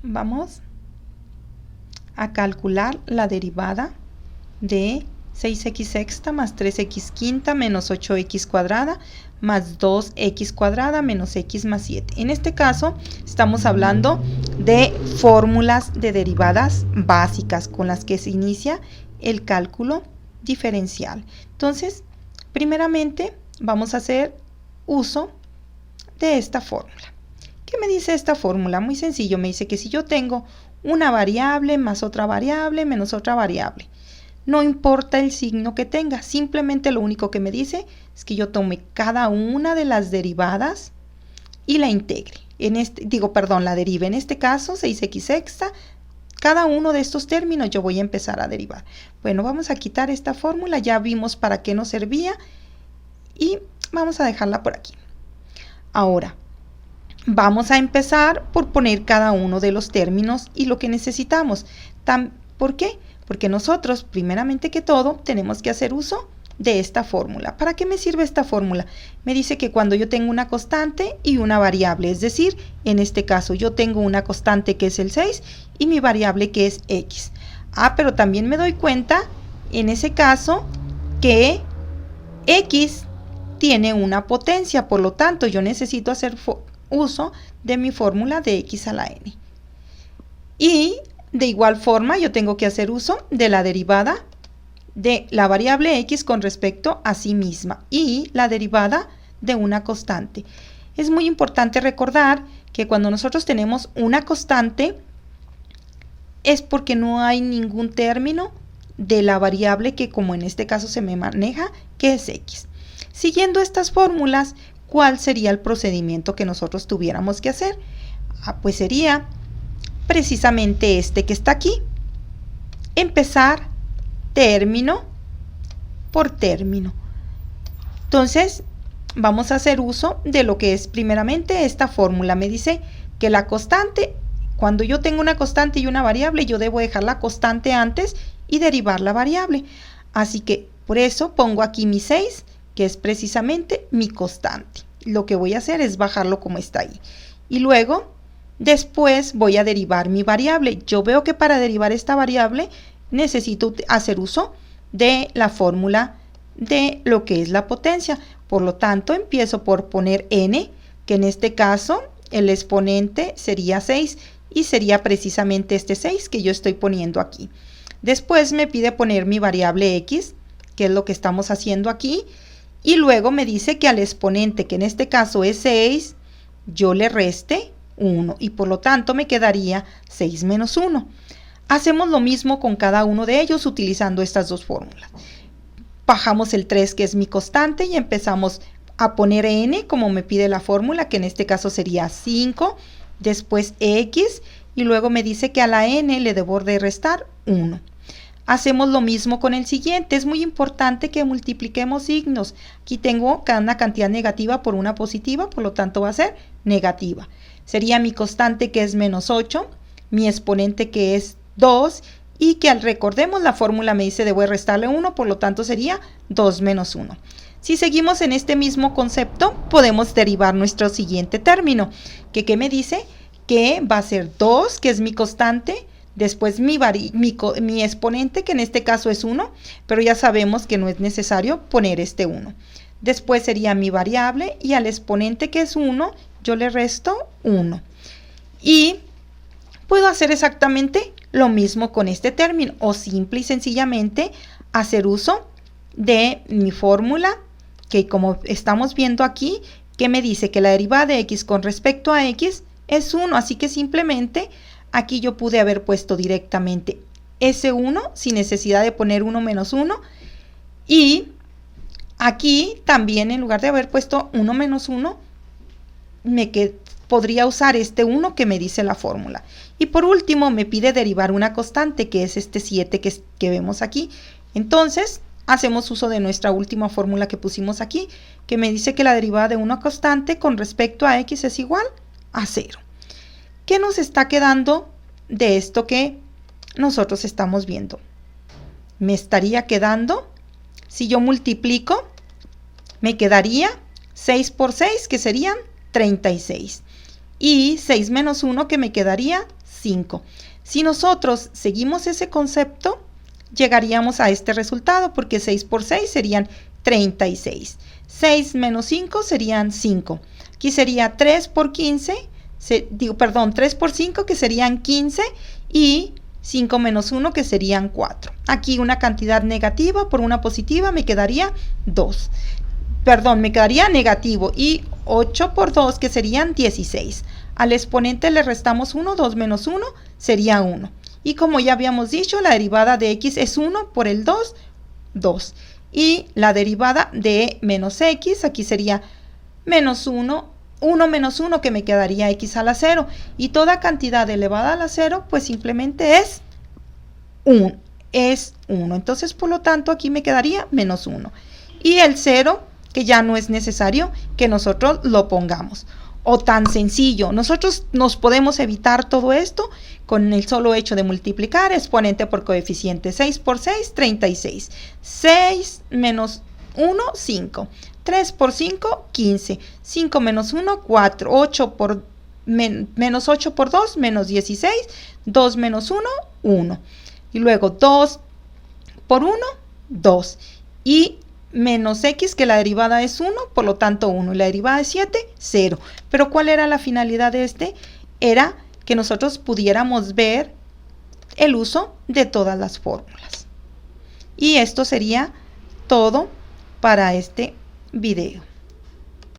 Vamos a calcular la derivada de 6x sexta más 3x quinta menos 8x cuadrada más 2x cuadrada menos x más 7. En este caso estamos hablando de fórmulas de derivadas básicas con las que se inicia el cálculo diferencial. Entonces, primeramente vamos a hacer uso de esta fórmula. ¿Qué me dice esta fórmula? Muy sencillo, me dice que si yo tengo una variable más otra variable menos otra variable, no importa el signo que tenga, simplemente lo único que me dice es que yo tome cada una de las derivadas y la integre. La derive. En este caso, 6x sexta, cada uno de estos términos yo voy a empezar a derivar. Bueno, vamos a quitar esta fórmula, ya vimos para qué nos servía y vamos a dejarla por aquí. Ahora, vamos a empezar por poner cada uno de los términos y lo que necesitamos. ¿Por qué? Porque nosotros, primeramente que todo, tenemos que hacer uso de esta fórmula. ¿Para qué me sirve esta fórmula? Me dice que cuando yo tengo una constante y una variable, es decir, en este caso yo tengo una constante que es el 6 y mi variable que es x. Pero también me doy cuenta, en ese caso, que x tiene una potencia, por lo tanto yo necesito hacer uso de mi fórmula de x a la n. Y de igual forma yo tengo que hacer uso de la derivada de la variable x con respecto a sí misma y la derivada de una constante. Es muy importante recordar que cuando nosotros tenemos una constante es porque no hay ningún término de la variable que, como en este caso se me maneja, que es x. Siguiendo estas fórmulas, ¿cuál sería el procedimiento que nosotros tuviéramos que hacer? Pues sería precisamente este que está aquí. Empezar término por término. Entonces, vamos a hacer uso de lo que es primeramente esta fórmula. Me dice que la constante, cuando yo tengo una constante y una variable, yo debo dejar la constante antes y derivar la variable. Así que por eso pongo aquí mi 6, que es precisamente mi constante. Lo que voy a hacer es bajarlo como está ahí. Y luego, después voy a derivar mi variable. Yo veo que para derivar esta variable necesito hacer uso de la fórmula de lo que es la potencia. Por lo tanto, empiezo por poner n, que en este caso el exponente sería 6 y sería precisamente este 6 que yo estoy poniendo aquí. Después me pide poner mi variable x, que es lo que estamos haciendo aquí. Y luego me dice que al exponente, que en este caso es 6, yo le reste 1. Y por lo tanto me quedaría 6 menos 1. Hacemos lo mismo con cada uno de ellos utilizando estas dos fórmulas. Bajamos el 3, que es mi constante, y empezamos a poner n, como me pide la fórmula, que en este caso sería 5. Después x, y luego me dice que a la n le debo de restar 1. Hacemos lo mismo con el siguiente. Es muy importante que multipliquemos signos. Aquí tengo una cantidad negativa por una positiva, por lo tanto va a ser negativa. Sería mi constante, que es menos 8, mi exponente, que es 2, y que recordemos la fórmula me dice debo restarle 1, por lo tanto sería 2 menos 1. Si seguimos en este mismo concepto, podemos derivar nuestro siguiente término, que ¿qué me dice? Que va a ser 2, que es mi constante, después mi exponente, que en este caso es 1, pero ya sabemos que no es necesario poner este 1. Después sería mi variable, y al exponente, que es 1, yo le resto 1. Y puedo hacer exactamente lo mismo con este término, o simple y sencillamente hacer uso de mi fórmula, que como estamos viendo aquí, que me dice que la derivada de x con respecto a x es 1, así que simplemente aquí yo pude haber puesto directamente ese 1 sin necesidad de poner 1 menos 1, y aquí también, en lugar de haber puesto 1 menos 1, podría usar este 1 que me dice la fórmula. Y por último me pide derivar una constante, que es este 7 que vemos aquí. Entonces hacemos uso de nuestra última fórmula que pusimos aquí, que me dice que la derivada de una constante con respecto a x es igual a 0. ¿Qué nos está quedando de esto que nosotros estamos viendo? Me estaría quedando, si yo multiplico, me quedaría 6 por 6, que serían 36. Y 6 menos 1, que me quedaría 5. Si nosotros seguimos ese concepto, llegaríamos a este resultado, porque 6 por 6 serían 36. 6 menos 5 serían 5. Aquí sería 3 por 15, 3 por 5, que serían 15, y 5 menos 1, que serían 4. Aquí una cantidad negativa por una positiva me quedaría 2. Perdón, me quedaría negativo, y 8 por 2, que serían 16. Al exponente le restamos 1, 2 menos 1 sería 1. Y como ya habíamos dicho, la derivada de x es 1 por el 2, 2. Y la derivada de menos x, aquí sería menos 1, 1 menos 1, que me quedaría x a la 0. Y toda cantidad elevada a la 0, pues simplemente es 1. Entonces, por lo tanto, aquí me quedaría menos 1. Y el 0, que ya no es necesario que nosotros lo pongamos. O tan sencillo, nosotros nos podemos evitar todo esto con el solo hecho de multiplicar exponente por coeficiente. 6 por 6, 36. 6 menos 1, 5. 3 por 5, 15. 5 menos 1, 4. 8 por menos 8 por 2, menos 16. 2 menos 1, 1. Y luego 2 por 1, 2. Y menos x, que la derivada es 1, por lo tanto 1. Y la derivada de 7, 0. Pero ¿cuál era la finalidad de este? Era que nosotros pudiéramos ver el uso de todas las fórmulas. Y esto sería todo para este video.